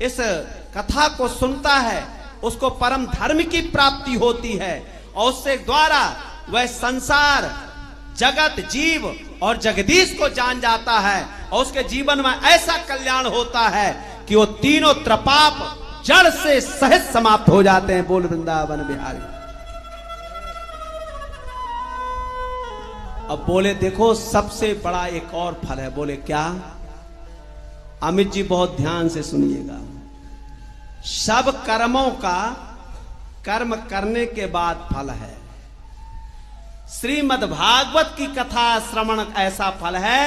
इस कथा को सुनता है उसको परम धर्म की प्राप्ति होती है और उससे द्वारा वह संसार, जगत, जीव और जगदीश को जान जाता है और उसके जीवन में ऐसा कल्याण होता है कि वो तीनों त्रपाप जड़ से सहज समाप्त हो जाते हैं। बोल वृंदावन बिहारी। अब बोले देखो सबसे बड़ा एक और फल है। बोले क्या? अमित जी बहुत ध्यान से सुनिएगा। सब कर्मों का कर्म करने के बाद फल है। श्रीमद् भागवत की कथा श्रवण ऐसा फल है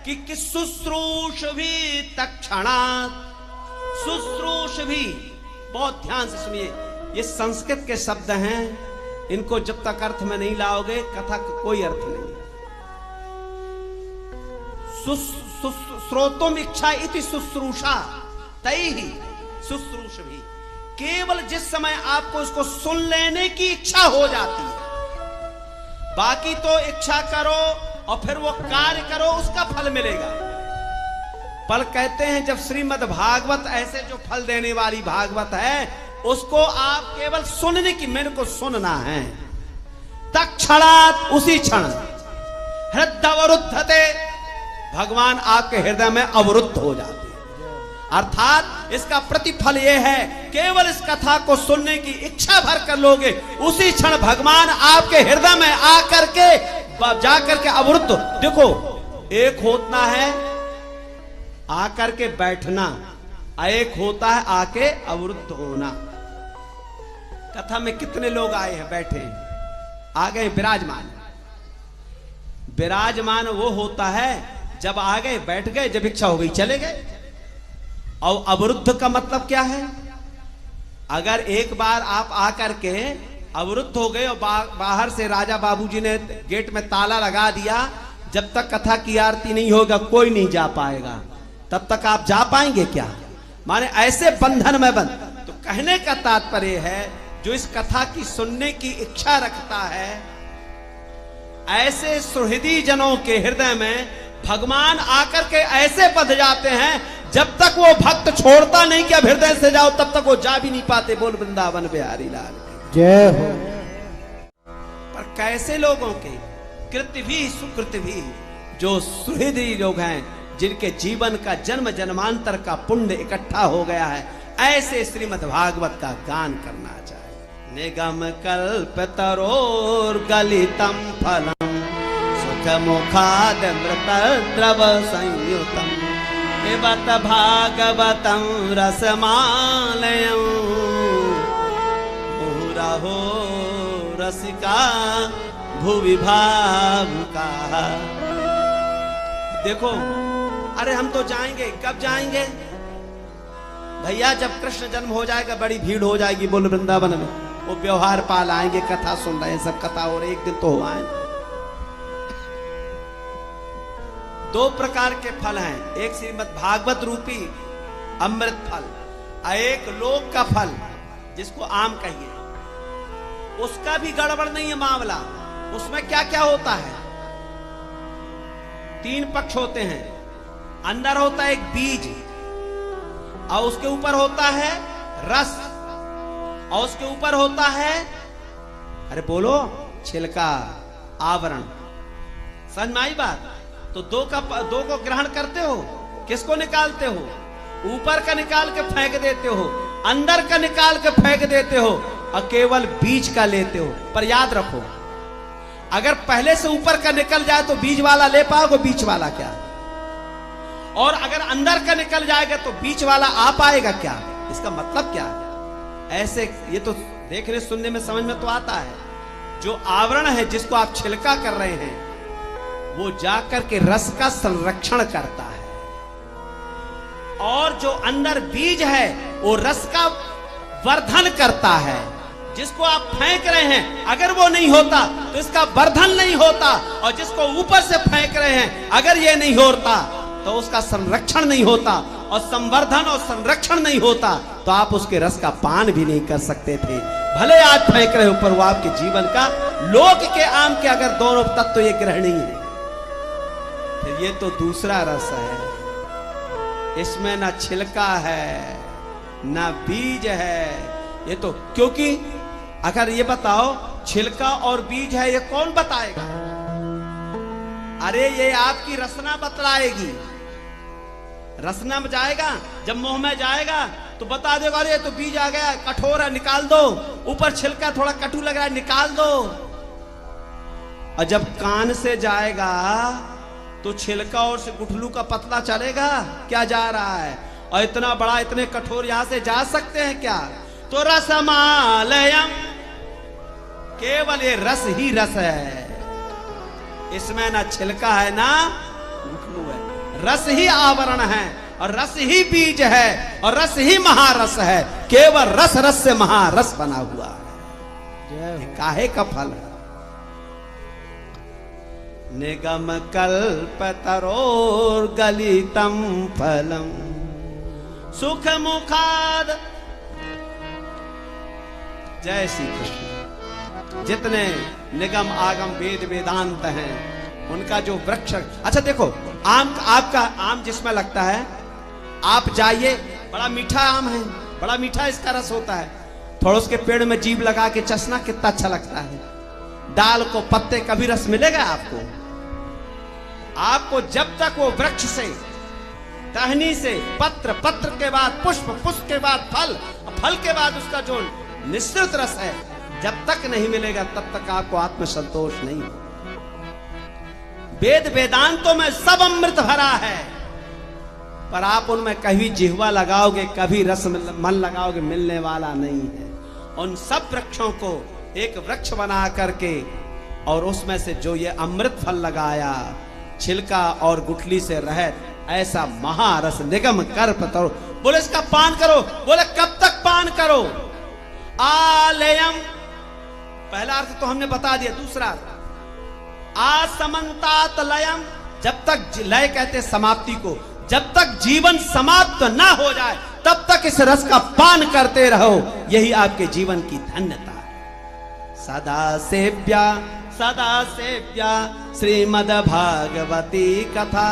कि शुश्रूष भी तत्क्षणात्, शुश्रूष भी, बहुत ध्यान से सुनिए, ये संस्कृत के शब्द हैं, इनको जब तक अर्थ में नहीं लाओगे कथा का कोई अर्थ नहीं। श्रोतुम इच्छा इति शुश्रूषा तैहि शुश्रूष भी, केवल जिस समय आपको उसको सुन लेने की इच्छा हो जाती है, बाकी तो इच्छा करो और फिर वो कार्य करो, उसका फल मिलेगा। फल कहते हैं जब श्रीमद् भागवत ऐसे जो फल देने वाली भागवत है उसको आप केवल सुनने की, मेरे को सुनना है, तत्क्षणात् उसी क्षण हृदयवरुद्धते, भगवान आपके हृदय में अवरुद्ध हो जाते हैं। अर्थात इसका प्रतिफल यह है केवल इस कथा को सुनने की इच्छा भर कर लोगे, उसी क्षण भगवान आपके हृदय में आकर के जाकर के अवरुद्ध। देखो एक होता है आकर के बैठना, एक होता है आके अवरुद्ध होना। कथा में कितने लोग आए हैं, बैठे हैं, आ गए विराजमान। विराजमान वो होता है जब आ गए बैठ गए, जब इच्छा हो गई चले गए। और अवरुद्ध का मतलब क्या है? अगर एक बार आप आकर के अवरुद्ध हो गए और बाहर से राजा बाबूजी ने गेट में ताला लगा दिया, जब तक कथा की आरती नहीं होगा कोई नहीं जा पाएगा, तब तक आप जा पाएंगे क्या? माने ऐसे बंधन में बंद। तो कहने का तात्पर्य है जो इस कथा की सुनने की इच्छा रखता है, ऐसे सुहृदी जनों के हृदय में भगवान आकर के ऐसे बंध जाते हैं, जब तक वो भक्त छोड़ता नहीं कि अब हृदय से जाओ, तब तक वो जा भी नहीं पाते। बोल वृंदावन बिहारी लाल जय हो। पर कैसे लोगों के कृत्य भी सुकृत भी, जो सुहृदी लोग हैं, जिनके जीवन का जन्म जन्मांतर का पुण्य इकट्ठा हो गया है, ऐसे श्रीमद् भागवत का गान करना चाहिए। निगम कल्पतरोर गलितम फलम सुख मुखादमृत द्रव संयुतम पिबत भागवतम रसमालयम मुहुरहो रसिका भुवि भावुका। देखो अरे हम तो जाएंगे, कब जाएंगे भैया? जब कृष्ण जन्म हो जाएगा बड़ी भीड़ हो जाएगी। बोल वृंदावन में वो व्यवहार पाल आएंगे, कथा सुन रहे हैं, सब कथा हो रही, एक दिन तो हो आए। दो प्रकार के फल हैं, एक श्रीमद् भागवत रूपी अमृत फल, एक लोक का फल जिसको आम कहिए। उसका भी गड़बड़ नहीं है मामला। उसमें क्या क्या होता है? तीन पक्ष होते हैं। अंदर होता है एक बीज और उसके ऊपर होता है रस और उसके ऊपर होता है, अरे बोलो, छिलका, आवरण। समझ में आई बात? तो दो को ग्रहण करते हो, किसको निकालते हो? ऊपर का निकाल के फेंक देते हो, अंदर का निकाल के फेंक देते हो और केवल बीज का लेते हो। पर याद रखो, अगर पहले से ऊपर का निकल जाए तो बीज वाला ले पाओगे, बीच वाला क्या? और अगर अंदर का निकल जाएगा तो बीच वाला आ पाएगा क्या? इसका मतलब क्या है? ऐसे ये तो देखने सुनने में समझ में तो आता है। जो आवरण है जिसको आप छिलका कर रहे हैं, वो जाकर के रस का संरक्षण करता है, और जो अंदर बीज है वो रस का वर्धन करता है। जिसको आप फेंक रहे हैं अगर वो नहीं होता तो इसका वर्धन नहीं होता, और जिसको ऊपर से फेंक रहे हैं अगर ये नहीं होता तो उसका संरक्षण नहीं होता, और संवर्धन और संरक्षण नहीं होता तो आप उसके रस का पान भी नहीं कर सकते थे। भले आज फेंक रहे हो पर वो आपके जीवन का, लोक के आम के अगर दोनों तत्व तो ये ग्रहणीय है, फिर ये तो दूसरा रस है। इसमें ना छिलका है ना बीज है। ये तो क्योंकि अगर ये बताओ छिलका और बीज है, ये कौन बताएगा? अरे ये आपकी रसना बतलाएगी। रसना में जाएगा, जब मुंह में जाएगा तो बता देगा अरे तो बीज आ गया, कठोर है, निकाल दो। ऊपर छिलका थोड़ा कटु लग रहा है, निकाल दो। और जब कान से जाएगा तो छिलका और से गुठलू का पतला चलेगा क्या जा रहा है? और इतना बड़ा, इतने कठोर यहां से जा सकते हैं क्या? तो रसमालयम, केवल ये रस ही रस है, इसमें ना छिलका है ना गुठलू है। रस ही आवरण है और रस ही बीज है और रस ही महारस है। केवल रस रस से महारस बना हुआ है। काहे का फल है? निगम कल्पतरोर गलितम फलम सुख मुखाद। जय श्री कृष्ण। जितने निगम आगम वेद वेदांत हैं उनका जो वृक्ष, अच्छा देखो आम, आपका आम जिसमें लगता है, आप जाइए, बड़ा मीठा आम है, बड़ा मीठा इसका रस होता है। थोड़ा उसके पेड़ में जीभ लगा के चसना कितना अच्छा लगता है। डाल को पत्ते कभी रस मिलेगा आपको? आपको जब तक वो वृक्ष से, टहनी से, पत्र, पत्र के बाद पुष्प, पुष्प के बाद फल, फल के बाद उसका जो निश्चित रस है, जब तक नहीं मिलेगा तब तक आपको आत्म संतोष नहीं। वेद वेदांतों में सब अमृत भरा है, पर आप उनमें कभी जिह्वा लगाओगे, कभी रस मन लगाओगे, मिलने वाला नहीं है। उन सब वृक्षों को एक वृक्ष बना करके और उसमें से जो ये अमृत फल लगाया, छिलका और गुठली से रहित, ऐसा महारस निगम कर पतरो। बोले इसका पान करो। बोले कब तक पान करो? आलयम, पहला अर्थ तो हमने बता दिया। दूसरा आसमंतात लयम, जब तक लय कहते समाप्ति को, जब तक जीवन समाप्त ना हो जाए तब तक इस रस का पान करते रहो। यही आपके जीवन की धन्यता है। सदा सेव्या सदा सेव्या श्रीमद् भागवती कथा।